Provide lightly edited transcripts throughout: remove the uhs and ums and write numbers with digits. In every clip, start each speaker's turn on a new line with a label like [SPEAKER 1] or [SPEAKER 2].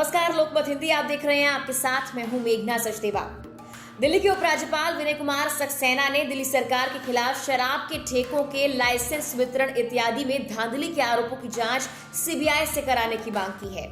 [SPEAKER 1] नमस्कार, लोकमत हिंदी आप देख रहे हैं। आपके साथ मैं हूं मेघना सचदेवा। दिल्ली के उपराज्यपाल विनय कुमार सक्सेना ने दिल्ली सरकार के खिलाफ शराब के ठेकों के लाइसेंस वितरण इत्यादि में धांधली के आरोपों की जांच सीबीआई से कराने की मांग की है।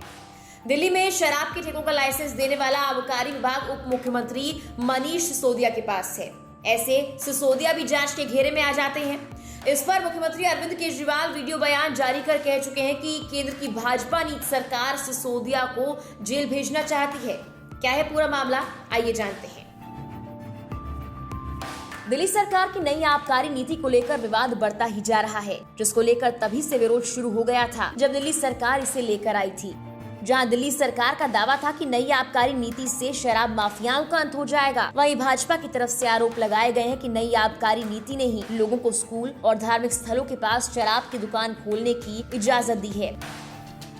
[SPEAKER 1] दिल्ली में शराब के ठेकों का लाइसेंस देने वाला आबकारी विभाग उप मुख्यमंत्री मनीष सिसोदिया के पास है। ऐसे सिसोदिया भी जांच के घेरे में आ जाते हैं। इस पर मुख्यमंत्री अरविंद केजरीवाल वीडियो बयान जारी कर कह चुके हैं कि केंद्र की भाजपा नीति सरकार सिसोदिया को जेल भेजना चाहती है। क्या है पूरा मामला, आइए जानते हैं। दिल्ली सरकार की नई आबकारी नीति को लेकर विवाद बढ़ता ही जा रहा है, जिसको लेकर तभी से विरोध शुरू हो गया था जब दिल्ली सरकार इसे लेकर आई थी। जहां दिल्ली सरकार का दावा था कि नई आबकारी नीति से शराब माफियाओं का अंत हो जाएगा, वहीं भाजपा की तरफ से आरोप लगाए गए हैं कि नई आबकारी नीति ने ही लोगों को स्कूल और धार्मिक स्थलों के पास शराब की दुकान खोलने की इजाजत दी है।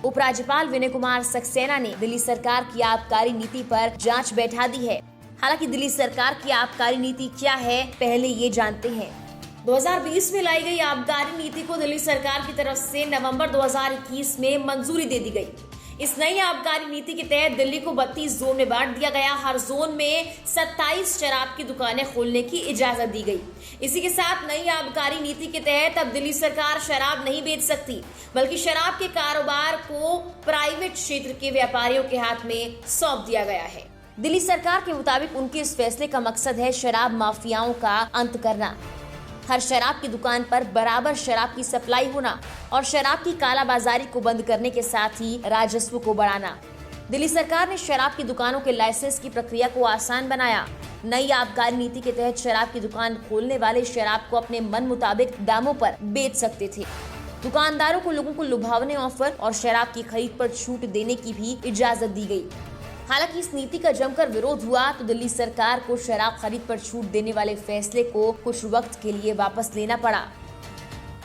[SPEAKER 1] उपराज्यपाल विनय कुमार सक्सेना ने दिल्ली सरकार की आबकारी नीति पर जांच बैठा दी है। हालांकि दिल्ली सरकार की आबकारी नीति क्या है, पहले ये जानते हैं। 2020 में लाई गई आबकारी नीति को दिल्ली सरकार की तरफ से नवंबर 2021 में मंजूरी दे दी गई। इस नई आबकारी नीति के तहत दिल्ली को 32 जोन में बांट दिया गया। हर जोन में 27 शराब की दुकानें खोलने की इजाजत दी गई। इसी के साथ नई आबकारी नीति के तहत अब दिल्ली सरकार शराब नहीं बेच सकती, बल्कि शराब के कारोबार को प्राइवेट क्षेत्र के व्यापारियों के हाथ में सौंप दिया गया है। दिल्ली सरकार के मुताबिक उनके इस फैसले का मकसद है शराब माफियाओं का अंत करना, हर शराब की दुकान पर बराबर शराब की सप्लाई होना और शराब की कालाबाजारी को बंद करने के साथ ही राजस्व को बढ़ाना। दिल्ली सरकार ने शराब की दुकानों के लाइसेंस की प्रक्रिया को आसान बनाया। नई आबकारी नीति के तहत शराब की दुकान खोलने वाले शराब को अपने मन मुताबिक दामों पर बेच सकते थे। दुकानदारों को लोगों को लुभावने ऑफर और शराब की खरीद पर छूट देने की भी इजाजत दी गई। हालांकि इस नीति का जमकर विरोध हुआ तो दिल्ली सरकार को शराब खरीद पर छूट देने वाले फैसले को कुछ वक्त के लिए वापस लेना पड़ा।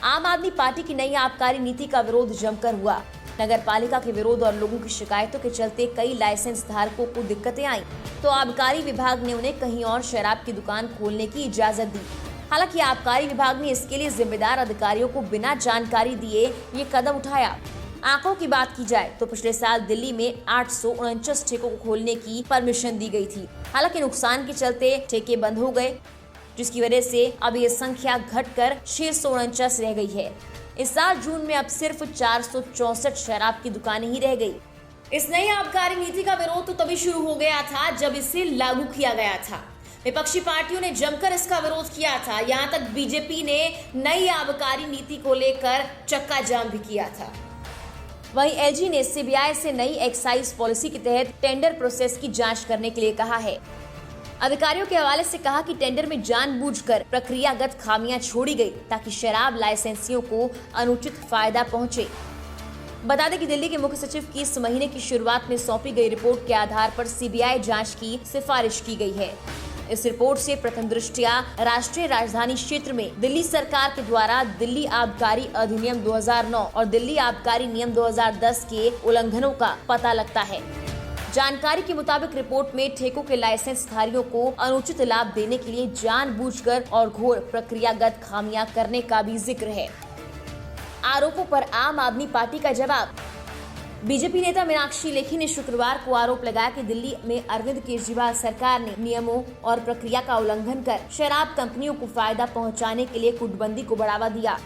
[SPEAKER 1] आम आदमी पार्टी की नई आबकारी नीति का विरोध जमकर हुआ। नगर पालिका के विरोध और लोगों की शिकायतों के चलते कई लाइसेंस धारकों को दिक्कतें आईं, तो आबकारी विभाग ने उन्हें कहीं और शराब की दुकान खोलने की इजाजत दी। हालांकि आबकारी विभाग ने इसके लिए जिम्मेदार अधिकारियों को बिना जानकारी दिए ये कदम उठाया। आंकड़ों की बात की जाए तो पिछले साल दिल्ली में 849 ठेकों को खोलने की परमिशन दी गई थी। हालांकि नुकसान के चलते ठेके बंद हो गए, जिसकी वजह से अब ये संख्या घटकर 649 रह गई है। इस साल जून में अब सिर्फ 464 शराब की दुकानें ही रह गई। इस नई आबकारी नीति का विरोध तो तभी शुरू हो गया था जब इसे लागू किया गया था। विपक्षी पार्टियों ने जमकर इसका विरोध किया था। यहाँ तक बीजेपी ने नई आबकारी नीति को लेकर चक्का जाम भी किया था। वहीं एलजी ने सीबीआई से नई एक्साइज पॉलिसी के तहत टेंडर प्रोसेस की जांच करने के लिए कहा है। अधिकारियों के हवाले से कहा कि टेंडर में जानबूझकर प्रक्रियागत खामियां छोड़ी गई ताकि शराब लाइसेंसियों को अनुचित फायदा पहुंचे। बता दें कि दिल्ली के मुख्य सचिव की इस महीने की शुरुआत में सौंपी गई रिपोर्ट के आधार पर सीबीआई जांच की सिफारिश की गई है। इस रिपोर्ट से प्रथम दृष्टया राष्ट्रीय राजधानी क्षेत्र में दिल्ली सरकार के द्वारा दिल्ली आबकारी अधिनियम 2009 और दिल्ली आबकारी नियम 2010 के उल्लंघनों का पता लगता है। जानकारी के मुताबिक रिपोर्ट में ठेकों के लाइसेंस धारियों को अनुचित लाभ देने के लिए जानबूझकर और घोर प्रक्रियागत खामियां करने का भी जिक्र है। आरोपों पर आम आदमी पार्टी का जवाब। बीजेपी नेता मीनाक्षी लेखी ने शुक्रवार को आरोप लगाया कि दिल्ली में अरविंद केजरीवाल सरकार ने नियमों और प्रक्रिया का उल्लंघन कर शराब कंपनियों को फायदा पहुंचाने के लिए गुटबंदी को बढ़ावा दिया।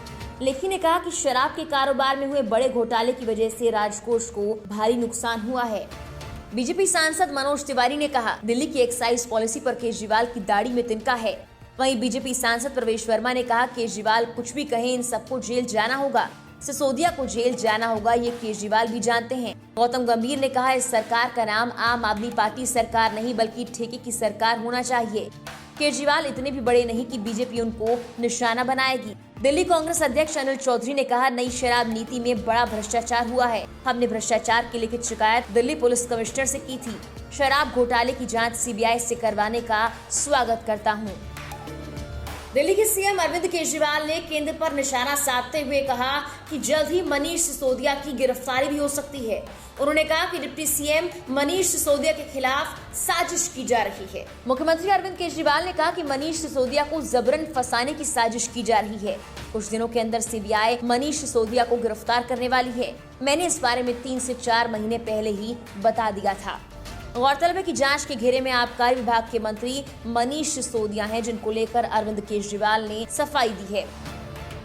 [SPEAKER 1] लेखी ने कहा कि शराब के कारोबार में हुए बड़े घोटाले की वजह से राजकोष को भारी नुकसान हुआ है। बीजेपी सांसद मनोज तिवारी ने कहा, दिल्ली की एक्साइज पॉलिसी पर केजरीवाल की दाढ़ी में तिनका है। वहीं बीजेपी सांसद प्रवेश वर्मा ने कहा, केजरीवाल कुछ भी कहे, इन सबको जेल जाना होगा। सिसोदिया को जेल जाना होगा, ये केजरीवाल भी जानते हैं। गौतम गंभीर ने कहा, इस सरकार का नाम आम आदमी पार्टी सरकार नहीं बल्कि ठेके की सरकार होना चाहिए। केजरीवाल इतने भी बड़े नहीं कि बीजेपी उनको निशाना बनाएगी। दिल्ली कांग्रेस अध्यक्ष अनिल चौधरी ने कहा, नई शराब नीति में बड़ा भ्रष्टाचार हुआ है। हमने भ्रष्टाचार की लिखित शिकायत दिल्ली पुलिस कमिश्नर से की थी। शराब घोटाले की जांच सीबीआई से करवाने का स्वागत करता हूं। दिल्ली के सीएम अरविंद केजरीवाल ने केंद्र पर निशाना साधते हुए कहा कि जल्द ही मनीष सिसोदिया की गिरफ्तारी भी हो सकती है। उन्होंने कहा कि डिप्टी सीएम मनीष सिसोदिया के खिलाफ साजिश की जा रही है। मुख्यमंत्री अरविंद केजरीवाल ने कहा कि मनीष सिसोदिया को जबरन फंसाने की साजिश की जा रही है। कुछ दिनों के अंदर सीबीआई मनीष सिसोदिया को गिरफ्तार करने वाली है। मैंने इस बारे में 3 से 4 महीने पहले ही बता दिया था। गौरतलब है कि जांच के घेरे में आबकारी विभाग के मंत्री मनीष सिसोदिया हैं, जिनको लेकर अरविंद केजरीवाल ने सफाई दी है।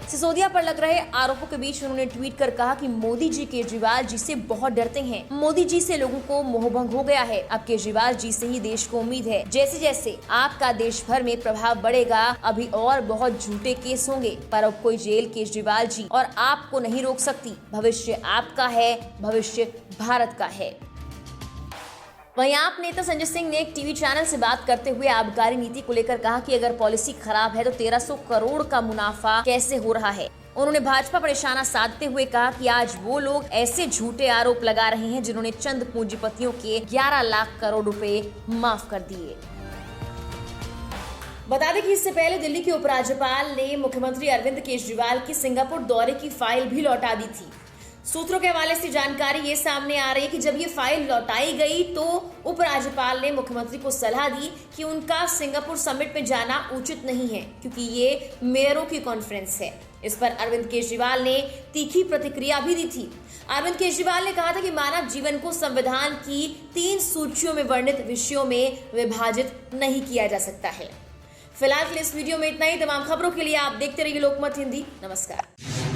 [SPEAKER 1] सिसोदिया पर लग रहे आरोपों के बीच उन्होंने ट्वीट कर कहा कि मोदी जी केजरीवाल जी से बहुत डरते हैं। मोदी जी से लोगों को मोहभंग हो गया है। अब केजरीवाल जी से ही देश को उम्मीद है। जैसे जैसे आपका देश भर में प्रभाव बढ़ेगा, अभी और बहुत झूठे केस होंगे, पर अब कोई जेल केजरीवाल जी और आपको नहीं रोक सकती। भविष्य आपका है, भविष्य भारत का है। वहीं आप नेता संजय सिंह ने एक टीवी चैनल से बात करते हुए आबकारी नीति को लेकर कहा कि अगर पॉलिसी खराब है तो 1300 करोड़ का मुनाफा कैसे हो रहा है। उन्होंने भाजपा पर निशाना साधते हुए कहा कि आज वो लोग ऐसे झूठे आरोप लगा रहे हैं जिन्होंने चंद पूंजीपतियों के 11 लाख करोड़ रुपए माफ कर दिए। बता दें कि इससे पहले दिल्ली के उपराज्यपाल ने मुख्यमंत्री अरविंद केजरीवाल की सिंगापुर दौरे की फाइल भी लौटा दी थी। सूत्रों के हवाले से जानकारी ये सामने आ रही है कि जब ये फाइल लौटाई गई तो उपराज्यपाल ने मुख्यमंत्री को सलाह दी कि उनका सिंगापुर समिट में जाना उचित नहीं है, क्योंकि ये मेयरों की कॉन्फ्रेंस है। इस पर अरविंद केजरीवाल ने तीखी प्रतिक्रिया भी दी थी। अरविंद केजरीवाल ने कहा था कि मानव जीवन को संविधान की 3 सूचियों में वर्णित विषयों में विभाजित नहीं किया जा सकता है। फिलहाल इस वीडियो में इतना ही। तमाम खबरों के लिए आप देखते रहिए लोकमत हिंदी। नमस्कार।